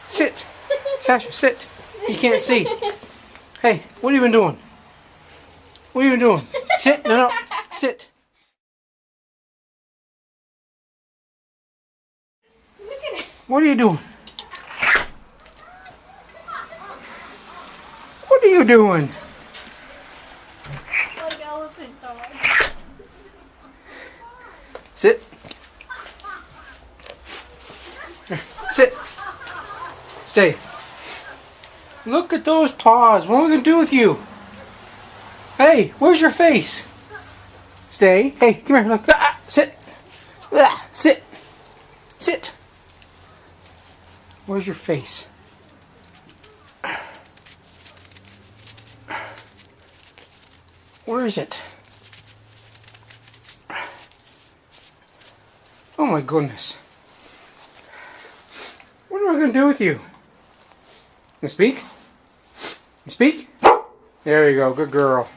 Sit. Sasha, sit. You can't see. Hey, what have you been doing? What have you been doing? Sit. No, no. Sit. What are you doing? What are you doing? Like elephant dog. Sit. Sit. Stay. Look at those paws. What am I going to do with you? Hey, where's your face? Stay. Hey, come here. Look. Ah, sit. Ah, sit. Sit. Where's your face? Where is it? Oh my goodness. What am I going to do with you? You speak? You speak? There you go. Good girl.